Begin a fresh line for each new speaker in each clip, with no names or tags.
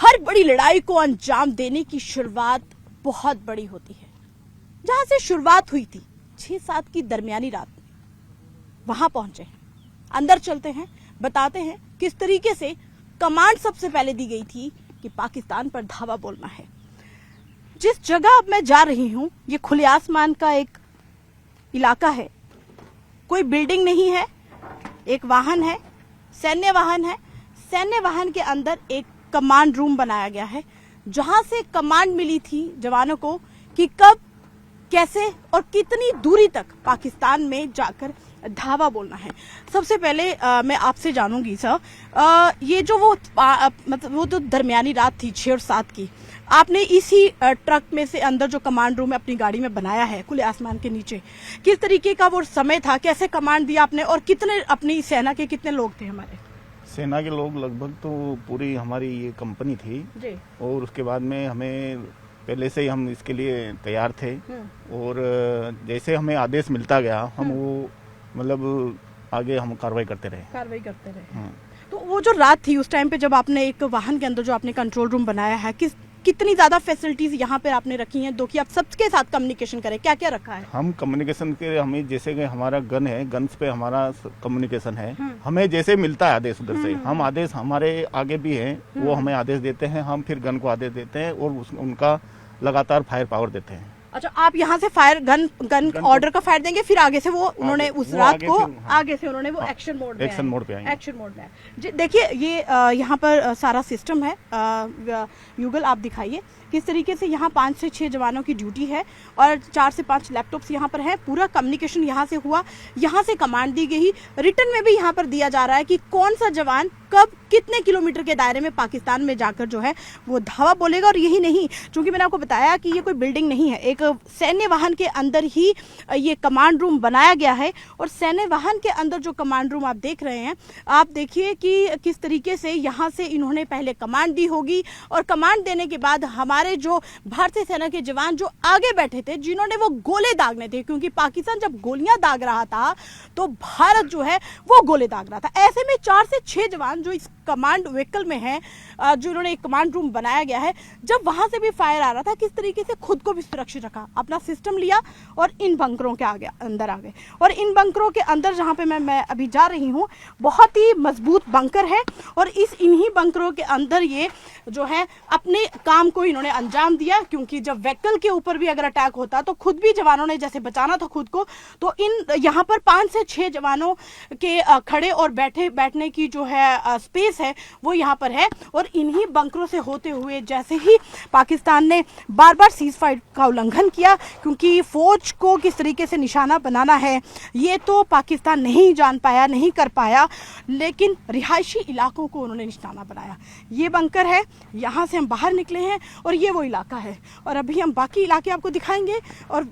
हर बड़ी लड़ाई को अंजाम देने की शुरुआत बहुत बड़ी होती है। जहां से शुरुआत हुई थी 6-7 की दरमियानी रात, वहां पहुंचे हैं, अंदर चलते हैं, बताते हैं किस तरीके से कमांड सबसे पहले दी गई थी कि पाकिस्तान पर धावा बोलना है। जिस जगह अब मैं जा रही हूं ये खुले आसमान का एक इलाका है, कोई बिल्डिंग नहीं है, एक वाहन है, सैन्य वाहन है। सैन्य वाहन के अंदर एक कमांड रूम बनाया गया है, जहां से कमांड मिली थी जवानों को कि कब, कैसे और कितनी दूरी तक पाकिस्तान में जाकर धावा बोलना है। सबसे पहले मैं आपसे जानूंगी सर, ये जो वो तो दरमियानी रात थी 6 और 7 की, आपने इसी ट्रक में से अंदर जो कमांड रूम है अपनी गाड़ी में बनाया है खुले आसमान के नीचे, किस तरीके का वो समय था, कैसे कमांड दिया आपने और कितने अपनी सेना के कितने लोग थे? हमारे
सेना के लोग लगभग तो पूरी हमारी ये कंपनी थी
जी।
और उसके बाद में हमें पहले से ही हम इसके लिए तैयार थे और जैसे हमें आदेश मिलता गया हम वो मतलब आगे हम कार्रवाई करते रहे।
तो वो जो रात थी उस टाइम पे जब आपने एक वाहन के अंदर जो आपने कंट्रोल रूम बनाया है, कितनी ज्यादा फैसिलिटीज यहाँ पे आपने रखी हैं दो कि आप सबके साथ कम्युनिकेशन करें, क्या क्या रखा है? हम
कम्युनिकेशन के हमें जैसे कि हमारा गन है, गन्स पे हमारा कम्युनिकेशन है, हमें जैसे मिलता है आदेश उधर से हम आदेश हमारे आगे भी हैं, वो हमें आदेश देते हैं, हम फिर गन को आदेश देते हैं और उनका लगातार फायर पावर देते हैं।
अच्छा, आप यहाँ से फायर गन ऑर्डर का फायर देंगे, फिर आगे से वो उन्होंने उस रात को आगे से उन्होंने वो एक्शन मोड पे आएंगे। एक्शन मोड में देखिए ये यहाँ पर सारा सिस्टम है। युगल आप दिखाइए किस तरीके से यहाँ 5 से 6 जवानों की ड्यूटी है और 4 से 5 लैपटॉप्स यहाँ पर हैं। पूरा कम्युनिकेशन यहाँ से हुआ, यहाँ से कमांड दी गई, रिटर्न में भी यहाँ पर दिया जा रहा है कि कौन सा जवान कब कितने किलोमीटर के दायरे में पाकिस्तान में जाकर जो है वो धावा बोलेगा। और यही नहीं, क्योंकि मैंने आपको बताया कि ये कोई बिल्डिंग नहीं है, एक सैन्य वाहन के अंदर ही ये कमांड रूम बनाया गया है। और सैन्य वाहन के अंदर जो कमांड रूम आप देख रहे हैं, आप देखिए कि किस तरीके से यहाँ से इन्होंने पहले कमांड दी होगी और कमांड देने के बाद हमारे जो भारतीय सेना के जवान जो आगे बैठे थे जिन्होंने वो गोले दागने थे, क्योंकि पाकिस्तान जब गोलियां दाग रहा था तो भारत जो है वो गोले दाग रहा था। ऐसे में 4 से 6 जवान जो इस कमांड व्हीकल में है, जो इन्होंने एक कमांड रूम बनाया गया है, जब वहां से भी फायर आ रहा था किस तरीके से खुद को भी सुरक्षित रखा, अपना सिस्टम लिया और इन बंकरों के अंदर आ गए। और इन बंकरों के अंदर जहां पे मैं अभी जा रही हूं, बहुत ही मजबूत बंकर है और इन्हीं बंकरों के अंदर ये जो है अपने काम को इन्होंने अंजाम दिया। क्योंकि जब व्हीकल के ऊपर भी अगर अटैक होता तो खुद भी जवानों ने जैसे बचाना था खुद को, तो इन यहाँ पर 5 से 6 जवानों के खड़े और बैठने की जो है स्पेस है वो यहाँ पर है। और इन्हीं बंकरों से होते हुए जैसे ही पाकिस्तान ने बार बार सीज फायर का उल्लंघन किया, क्योंकि फौज को किस तरीके से निशाना बनाना है ये तो पाकिस्तान नहीं जान पाया, नहीं कर पाया, लेकिन रिहायशी इलाकों को उन्होंने निशाना बनाया। ये बंकर है, यहाँ से हम बाहर निकले हैं और ये वो इलाका है। और अभी हम बाकी इलाके आपको दिखाएंगे और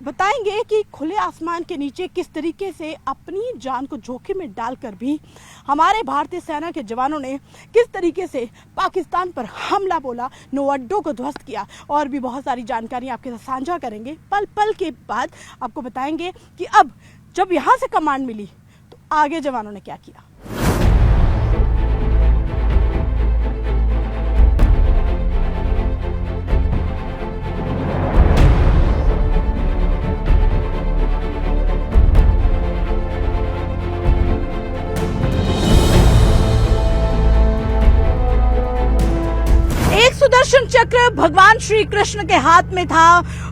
बताएंगे कि खुले आसमान के नीचे किस तरीके से अपनी जान को जोखिम में डालकर भी हमारे भारतीय सेना के जवानों ने किस तरीके से पाकिस्तान पर हमला बोला, नौ अड्डों को ध्वस्त किया। और भी बहुत सारी जानकारी आपके साथ साझा करेंगे। पल पल के बाद आपको बताएंगे कि अब जब यहाँ से कमांड मिली तो आगे जवानों ने क्या किया। सुदर्शन चक्र भगवान श्री कृष्ण के हाथ में था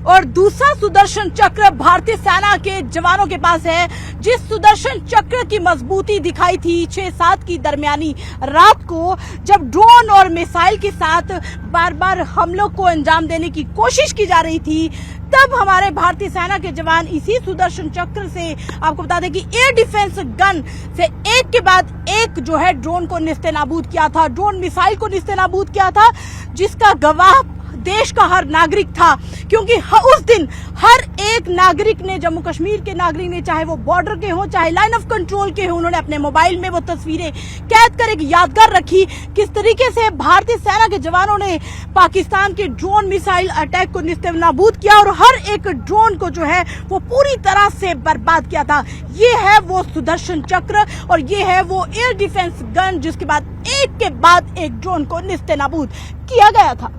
और दूसरा सुदर्शन चक्र भारतीय सेना के जवानों के पास है। जिस सुदर्शन चक्र की मजबूती दिखाई थी 6-7 की दरमियानी रात को, जब ड्रोन और मिसाइल के साथ बार बार हमलों को अंजाम देने की कोशिश की जा रही थी, तब हमारे भारतीय सेना के जवान इसी सुदर्शन चक्र से, आपको बता दें कि एयर डिफेंस गन से एक के बाद एक जो है ड्रोन को निस्तेनाबूद किया था, ड्रोन मिसाइल को निस्तेनाबूद किया था, जिसका गवाह देश का हर नागरिक था, क्योंकि उस दिन हर एक नागरिक ने, जम्मू कश्मीर के नागरिक ने, चाहे वो बॉर्डर के हो चाहे लाइन ऑफ कंट्रोल के हो, उन्होंने अपने मोबाइल में वो तस्वीरें कैद कर एक यादगार रखी किस तरीके से भारतीय सेना के जवानों ने पाकिस्तान के ड्रोन मिसाइल अटैक को निस्तेनाबूद किया और हर एक ड्रोन को जो है वो पूरी तरह से बर्बाद किया था। ये है वो सुदर्शन चक्र और ये है वो एयर डिफेंस गन जिसके बाद एक के बाद एक ड्रोन को निस्तेनाबूद किया गया था।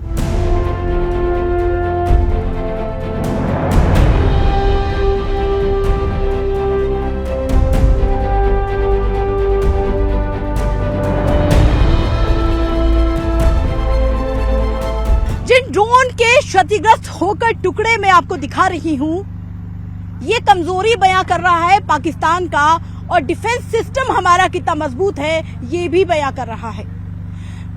जिन ड्रोन के क्षतिग्रस्त होकर टुकड़े मैं आपको दिखा रही हूं, ये कमजोरी बयां कर रहा है पाकिस्तान का, और डिफेंस सिस्टम हमारा कितना मजबूत है ये भी बयां कर रहा है।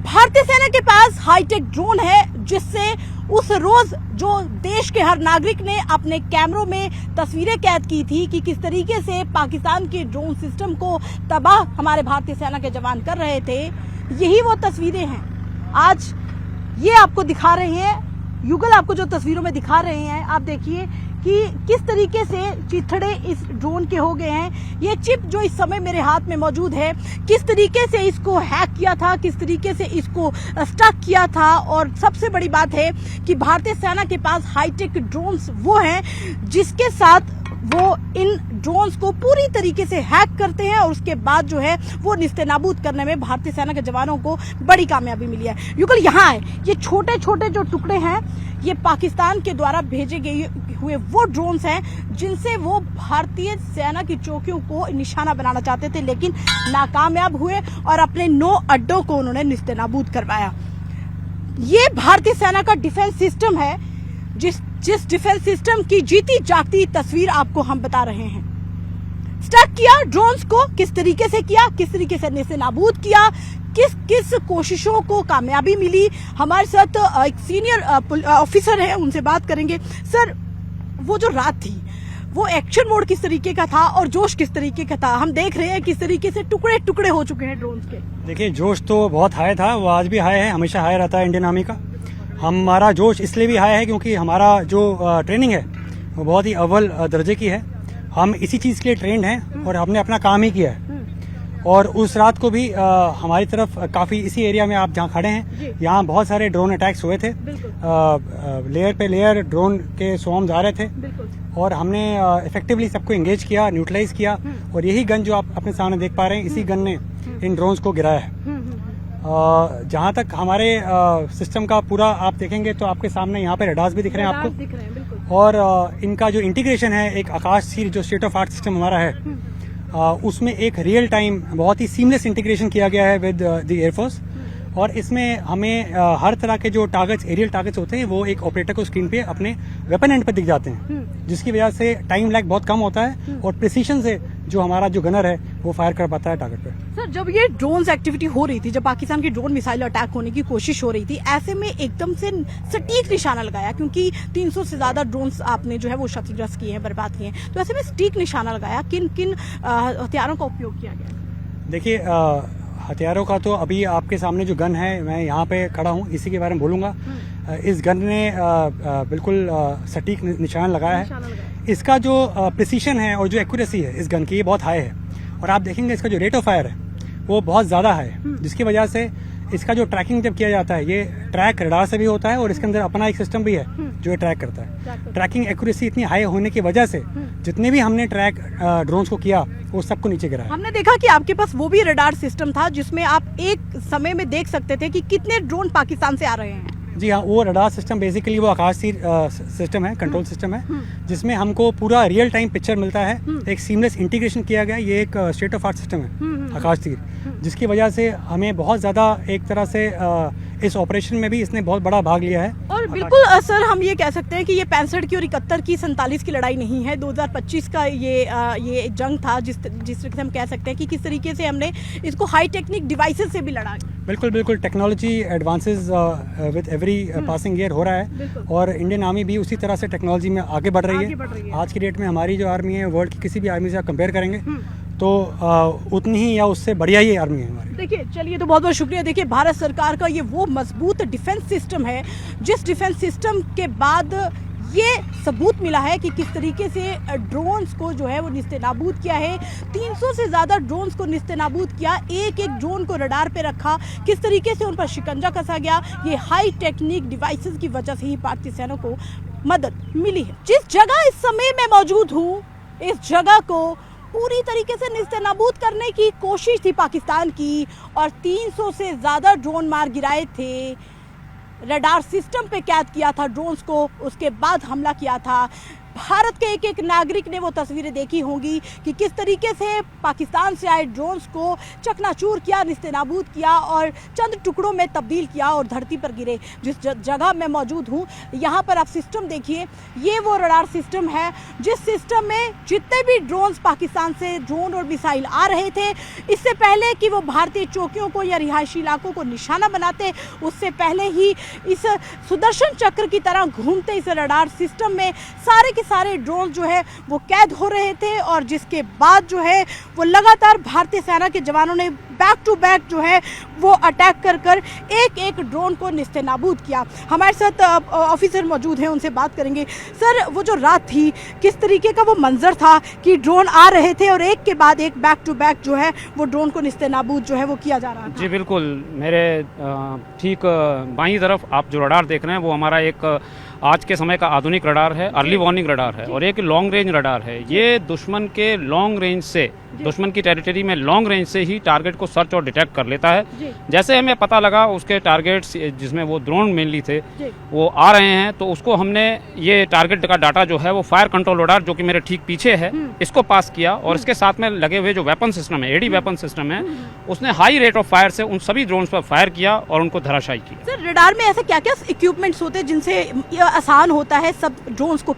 भारतीय सेना के पास हाईटेक ड्रोन है जिससे उस रोज जो देश के हर नागरिक ने अपने कैमरों में तस्वीरें कैद की थी कि किस तरीके से पाकिस्तान के ड्रोन सिस्टम को तबाह हमारे भारतीय सेना के जवान कर रहे थे, यही वो तस्वीरें हैं। आज ये आपको दिखा रहे हैं, युगल आपको जो तस्वीरों में दिखा रहे हैं, आप देखिए कि किस तरीके से चिथड़े इस ड्रोन के हो गए हैं। ये चिप जो इस समय मेरे हाथ में मौजूद है, किस तरीके से इसको हैक किया था, किस तरीके से इसको स्टक किया था। और सबसे बड़ी बात है कि भारतीय सेना के पास हाईटेक ड्रोन्स वो हैं जिसके साथ वो इन ड्रोन्स को पूरी तरीके से हैक करते हैं और उसके बाद जो है वो निस्तेनाबूद करने में भारतीय सेना के जवानों को बड़ी कामयाबी मिली है। युगल यहाँ है, ये छोटे छोटे जो टुकड़े हैं ये पाकिस्तान के द्वारा भेजे गए हुए वो ड्रोन्स हैं जिनसे वो भारतीय सेना की चौकियों को निशाना बनाना चाहते थे, लेकिन नाकामयाब हुए और अपने 9 अड्डों को उन्होंने निस्तेनाबूद करवाया। ये भारतीय सेना का डिफेंस सिस्टम है, जिस डिफेंस सिस्टम की जीती जागती तस्वीर आपको हम बता रहे हैं। स्टक किया ड्रोन्स को, किस तरीके से किया, किस तरीके से निस्तेनाबूद किया, किस किस कोशिशों को कामयाबी मिली। हमारे साथ एक सीनियर ऑफिसर है, उनसे बात करेंगे। सर, वो जो रात थी वो एक्शन मोड किस तरीके का था और जोश किस तरीके का था? हम देख रहे हैं किस तरीके से टुकड़े टुकड़े हो चुके हैं ड्रोन्स के।
देखिए, जोश तो बहुत हाई था, वो आज भी हाई है, हमेशा हाई रहता है इंडियन आर्मी का। हमारा जोश इसलिए भी हाई है क्योंकि हमारा जो ट्रेनिंग है वो बहुत ही अव्वल दर्जे की है। हम इसी चीज़ के लिए ट्रेंड हैं और हमने अपना काम ही किया है। और उस रात को भी हमारी तरफ काफ़ी इसी एरिया में आप जहाँ खड़े हैं, यहाँ बहुत सारे ड्रोन अटैक्स हुए थे। लेयर पे लेयर ड्रोन के स्वॉर्म्स आ रहे थे और हमने इफेक्टिवली सबको एंगेज किया, न्यूट्रलाइज किया। और यही गन जो आप अपने सामने देख पा रहे हैं, इसी गन ने इन ड्रोन्स को गिराया है। जहाँ तक हमारे सिस्टम का पूरा आप देखेंगे तो आपके सामने यहाँ पे रडार्स भी दिख रहे हैं आपको। और इनका जो इंटीग्रेशन है, एक आकाश तीर जो स्टेट ऑफ आर्ट सिस्टम हमारा है, उसमें एक रियल टाइम बहुत ही सीमलेस इंटीग्रेशन किया गया है विद द एयरफोर्स। और इसमें हमें हर तरह के जो टारगेट्स, एरियल टारगेट्स होते हैं, वो एक ऑपरेटर को स्क्रीन पे अपने वेपन एंड पे दिख जाते हैं, जिसकी वजह से टाइम लैग बहुत कम होता है और प्रिसीशन से जो हमारा जो गनर है वो फायर कर पाता है टारगेट पे।
सर, जब ये ड्रोन्स एक्टिविटी हो रही थी, जब पाकिस्तान की ड्रोन मिसाइल अटैक होने की कोशिश हो रही थी, ऐसे में एकदम से सटीक निशाना लगाया, क्योंकि 300 से ज्यादा ड्रोन्स आपने जो है वो क्षतिग्रस्त किए हैं, बर्बाद किए हैं, तो ऐसे में सटीक निशाना लगाया, किन किन हथियारों का उपयोग किया गया?
देखिए, हथियारों का तो अभी आपके सामने जो गन है, मैं यहाँ पे खड़ा हूँ, इसी के बारे में बोलूँगा। इस गन ने बिल्कुल सटीक निशान लगाया है। इसका जो प्रिसीशन है और जो एक्यूरेसी है इस गन की, ये बहुत हाई है। और आप देखेंगे इसका जो रेट ऑफ फायर है वो बहुत ज़्यादा है, जिसकी वजह से इसका जो ट्रैकिंग जब किया जाता है, ये ट्रैक रडार से भी होता है और इसके अंदर अपना एक सिस्टम भी है जो ये ट्रैक करता है। ट्रैकिंग एक्यूरेसी इतनी हाई होने की वजह से जितने भी हमने ट्रैक ड्रोन्स को किया, वो सबको नीचे गिराया।
हमने देखा कि आपके पास वो भी रडार सिस्टम था जिसमें आप एक समय में देख सकते थे कि कितने ड्रोन पाकिस्तान से आ रहे हैं।
जी हाँ, वो रडार सिस्टम बेसिकली वो आकाश तीर सिस्टम है, कंट्रोल सिस्टम है, जिसमें हमको पूरा रियल टाइम पिक्चर मिलता है। एक सीमलेस इंटीग्रेशन किया गया, ये एक स्टेट ऑफ आर्ट सिस्टम है आकाश तीर, जिसकी वजह से हमें बहुत ज़्यादा एक तरह से इस ऑपरेशन में भी इसने बहुत बड़ा भाग लिया है।
और बिल्कुल सर, हम ये कह सकते हैं कि ये 65 की और 71 की 47 की लड़ाई नहीं है, 2025 का ये जंग था, जिस तरीके से हम कह सकते हैं कि किस तरीके से हमने इसको हाई टेक्निक डिवाइसेस से भी लड़ा।
बिल्कुल बिल्कुल, technology advances with every passing year हो रहा है और इंडियन आर्मी भी उसी तरह से टेक्नोलॉजी में आगे बढ़ रही है। आज की डेट में हमारी जो आर्मी है वर्ल्ड की किसी भी आर्मी से आप कंपेयर करेंगे तो उतनी ही या उससे बढ़िया ही आर्मी है हमारी।
देखिए चलिए, तो बहुत बहुत शुक्रिया। देखिए भारत सरकार का ये वो मजबूत डिफेंस सिस्टम है जिस डिफेंस सिस्टम के बाद ये सबूत मिला है कि किस तरीके से ड्रोन्स को जो है वो निस्तेनाबूद किया है। 300 से ज़्यादा ड्रोन्स को निस्तेनाबूद किया, एक एक ड्रोन को रडार पे रखा, किस तरीके से उन पर शिकंजा कसा गया। ये हाई टेक्निक डिवाइसेस की वजह से ही भारतीय सेना को मदद मिली है। जिस जगह इस समय मैं मौजूद हूँ, इस जगह को पूरी तरीके से निस्तेनाबूद करने की कोशिश थी पाकिस्तान की, और 300 से ज़्यादा ड्रोन मार गिराए थे, रडार सिस्टम पे कैद किया था ड्रोन्स को, उसके बाद हमला किया था। भारत के एक एक नागरिक ने वो तस्वीरें देखी होंगी कि किस तरीके से पाकिस्तान से आए ड्रोन्स को चकनाचूर किया, निस्तेनाबूद किया और चंद टुकड़ों में तब्दील किया और धरती पर गिरे। जिस जगह मैं मौजूद हूँ यहाँ पर आप सिस्टम देखिए, ये वो रडार सिस्टम है जिस सिस्टम में जितने भी ड्रोन्स पाकिस्तान से ड्रोन और मिसाइल आ रहे थे, इससे पहले कि वो भारतीय चौकियों को या रिहायशी इलाकों को निशाना बनाते, उससे पहले ही इस सुदर्शन चक्र की तरह घूमते इस रडार सिस्टम में सारे ड्रोन जो है वो कैद हो रहे थे, और जिसके बाद जो है वो लगातार भारतीय सेना के जवानों ने बैक टू बैक जो है वो अटैक कर एक एक ड्रोन को निस्तेनाबूद किया। हमारे साथ ऑफिसर मौजूद हैं, उनसे बात करेंगे। सर, वो जो रात थी, किस तरीके का वो मंजर था कि ड्रोन आ रहे थे और एक के बाद एक बैक टू बैक जो है वो ड्रोन को निस्तेनाबूद जो है वो किया जा रहा था?
जी बिल्कुल, मेरे ठीक बाईं तरफ आप जो रडार देख रहे हैं वो हमारा एक आज के समय का आधुनिक रडार है, अर्ली वार्निंग रडार है, और एक लॉन्ग रेंज रडार है। ये दुश्मन के लॉन्ग रेंज से, दुश्मन की टेरिटरी में लॉन्ग रेंज से ही टारगेट को सर्च और डिटेक्ट कर लेता है। जैसे हमें पता लगा उसके टारगेट्स जिसमें वो ड्रोन मेनली थे वो आ रहे हैं, तो उसको हमने ये टारगेट का डाटा जो है वो फायर कंट्रोल रडार जो कि मेरे ठीक पीछे है इसको पास किया, और इसके साथ में लगे हुए जो वेपन सिस्टम है, एडी वेपन सिस्टम है, उसने हाई रेट ऑफ फायर से उन सभी ड्रोन्स पर फायर किया और उनको धराशायी किया।
सर, रडार में ऐसे क्या क्या इक्विपमेंट्स होते हैं जिनसे आसान होता है सब ड्रोन्स को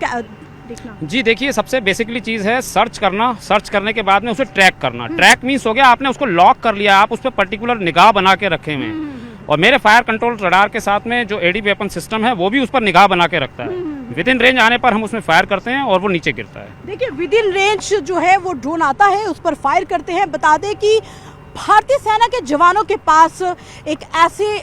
देखना?
जी देखिए, सबसे बेसिकली चीज़ है सर्च करना, सर्च करने के बाद में उसे ट्रैक करना। ट्रैक मीन्स हो गया आपने उसको लॉक कर लिया, आप उस पर पर्टिकुलर निगाह बना के रखे हुए हैं, और मेरे फायर कंट्रोल रडार के साथ में जो एडी वेपन सिस्टम है वो भी उस पर निगाह बना के रखता है। विद इन रेंज आने पर हम उसमें फायर करते हैं और वो नीचे गिरता है।
देखिए, विद इन रेंज जो है वो ड्रोन आता है, उस पर फायर करते हैं। बता दें कि भारतीय सेना के जवानों के पास एक ऐसे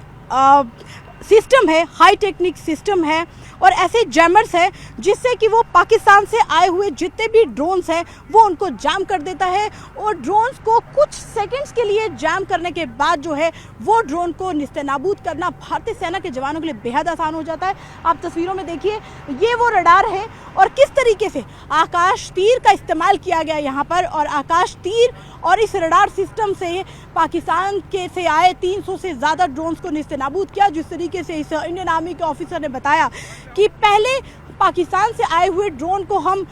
सिस्टम है, हाई टेक्निक सिस्टम है और ऐसे जैमर्स है जिससे कि वो पाकिस्तान से आए हुए जितने भी ड्रोन्स हैं वो उनको जाम कर देता है, और ड्रोन्स को कुछ सेकंड्स के लिए जाम करने के बाद जो है वो ड्रोन को निस्तेनाबूद करना भारतीय सेना के जवानों के लिए बेहद आसान हो जाता है। आप तस्वीरों में देखिए, ये वो रडार है और किस तरीके से आकाश तीर का इस्तेमाल किया गया यहाँ पर, और आकाश तीर और इस रडार सिस्टम से पाकिस्तान के से आए 300 से ज़्यादा ड्रोन्स को निस्तेनाबूद किया। जिस तरीके से इस इंडियन आर्मी के ऑफिसर ने बताया कि पहले पाकिस्तान से आए हुए ड्रोन को हम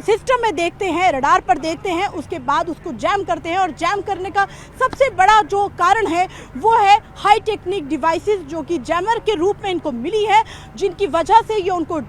सिस्टम में देखते हैं, रडार पर देखते हैं, उसके बाद उसको जैम करते हैं, और जैम करने का सबसे बड़ा जो कारण है वो है हाई टेक्निक डिवाइसेस जो कि जैमर के रूप में इनको मिली है, जिनकी वजह से ये उनको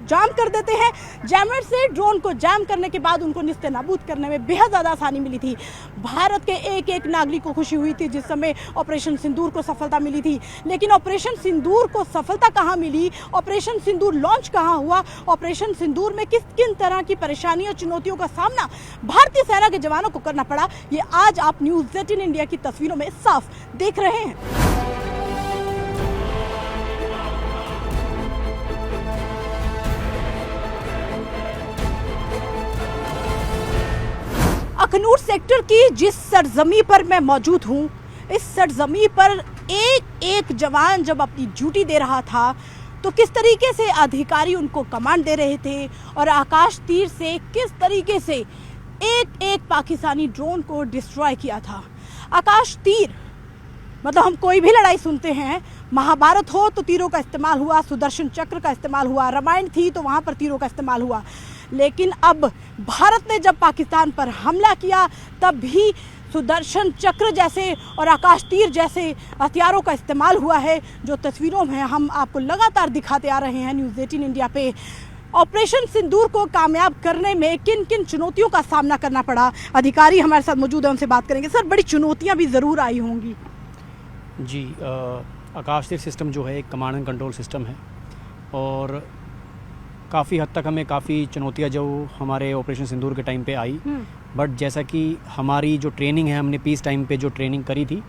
जाम कर देते हैं। जैमर से ड्रोन को जैम करने के बाद उनको निस्तेनाबूद करने में बेहद ज़्यादा आसानी मिली थी। भारत के एक एक नागरिक को खुशी हुई थी जिस समय ऑपरेशन सिंदूर को सफलता मिली थी, लेकिन ऑपरेशन सिंदूर को सफलता कहाँ मिली, ऑपरेशन सिंदूर लॉन्च कहाँ हुआ, ऑपरेशन सिंदूर में किन तरह की परेशानियों चुनौतियों का सामना भारतीय सेना के जवानों को करना पड़ा, ये आज आप न्यूज़ 18 इंडिया की तस्वीरों में साफ देख रहे हैं। अखनूर सेक्टर की जिस सरजमी पर मैं मौजूद हूँ, इस सरजमी पर एक एक जवान जब अपनी ड्यूटी दे रहा था तो किस तरीके से अधिकारी उनको कमांड दे रहे थे, और आकाश तीर से किस तरीके से एक एक पाकिस्तानी ड्रोन को डिस्ट्रॉय किया था। आकाश तीर मतलब हम कोई भी लड़ाई सुनते हैं, महाभारत हो तो तीरों का इस्तेमाल हुआ, सुदर्शन चक्र का इस्तेमाल हुआ, रामायण थी तो वहाँ पर तीरों का इस्तेमाल हुआ, लेकिन अब भारत ने जब पाकिस्तान पर हमला किया तब भी सुदर्शन चक्र जैसे और आकाश तीर जैसे हथियारों का इस्तेमाल हुआ है, जो तस्वीरों में हम आपको लगातार दिखाते आ रहे हैं न्यूज़ 18 इंडिया पे। ऑपरेशन सिंदूर को कामयाब करने में किन किन चुनौतियों का सामना करना पड़ा, अधिकारी हमारे साथ मौजूद हैं, उनसे बात करेंगे। सर, बड़ी चुनौतियाँ भी ज़रूर आई होंगी।
जी, आकाश तीर सिस्टम जो है एक कमांड एंड कंट्रोल सिस्टम है, और काफ़ी हद तक हमें काफ़ी चुनौतियाँ जो हमारे ऑपरेशन सिंदूर के टाइम पे आई, बट जैसा कि हमारी जो ट्रेनिंग है, हमने पीस टाइम पे जो ट्रेनिंग करी थी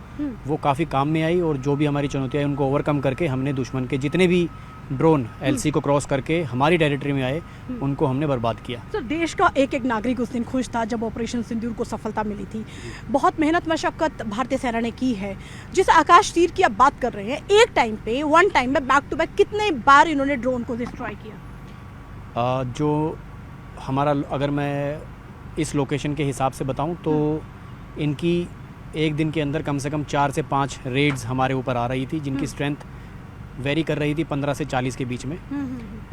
वो काफ़ी काम में आई, और जो भी हमारी चुनौतियाँ आई उनको ओवरकम करके हमने दुश्मन के जितने भी ड्रोन एलसी को क्रॉस करके हमारी टेरिटरी में आए उनको हमने बर्बाद किया।
सर, देश का एक एक नागरिक उस दिन खुश था जब ऑपरेशन सिंदूर को सफलता मिली थी। बहुत मेहनत मशक्कत भारतीय सेना ने की है। जिस आकाश तीर की आप बात कर रहे हैं, एक टाइम पे वन टाइम में बैक टू बैक कितने बार इन्होंने ड्रोन को डिस्ट्रॉय किया?
जो हमारा, अगर मैं इस लोकेशन के हिसाब से बताऊं तो इनकी एक दिन के अंदर कम से कम 4 से 5 रेड्स हमारे ऊपर आ रही थी, जिनकी स्ट्रेंथ वेरी कर रही थी 15 से 40 के बीच में।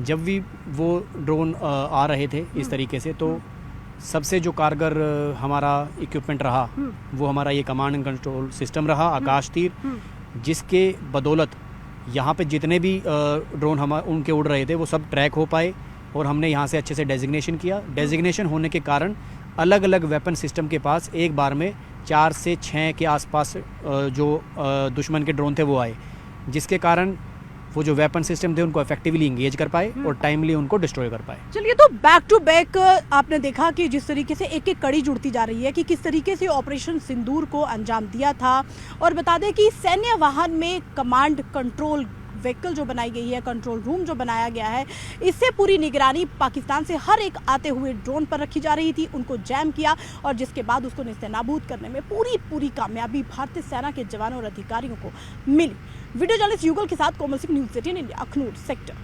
जब भी वो ड्रोन आ रहे थे इस तरीके से, तो सबसे जो कारगर हमारा इक्विपमेंट रहा वो हमारा ये कमांड एंड कंट्रोल सिस्टम रहा, आकाश तीर, जिसके बदौलत यहाँ पे जितने भी ड्रोन हम उनके उड़ रहे थे वो सब ट्रैक हो पाए, और हमने यहाँ से अच्छे से डेजिग्नेशन किया। डेजिग्नेशन होने के कारण अलग अलग वेपन सिस्टम के पास एक बार में 4 से 6 के आसपास जो दुश्मन के ड्रोन थे वो आए, जिसके कारण वो जो वेपन सिस्टम थे उनको इफेक्टिवली इंगेज कर पाए और टाइमली उनको डिस्ट्रॉय कर पाए।
चलिए, तो बैक टू बैक आपने देखा कि जिस तरीके से एक एक कड़ी जुड़ती जा रही है कि किस तरीके से ऑपरेशन सिंदूर को अंजाम दिया था। और बता दें कि सैन्य वाहन में कमांड कंट्रोल व्हीकल जो बनाई गई है, कंट्रोल रूम जो बनाया गया है, इससे पूरी निगरानी पाकिस्तान से हर एक आते हुए ड्रोन पर रखी जा रही थी, उनको जैम किया और जिसके बाद उसको नेस्तनाबूद करने में पूरी कामयाबी भारतीय सेना के जवानों और अधिकारियों को मिली। वीडियो जर्नलिस्ट युगल के साथ Komal Singh, news 18 India, Akhnoor sector.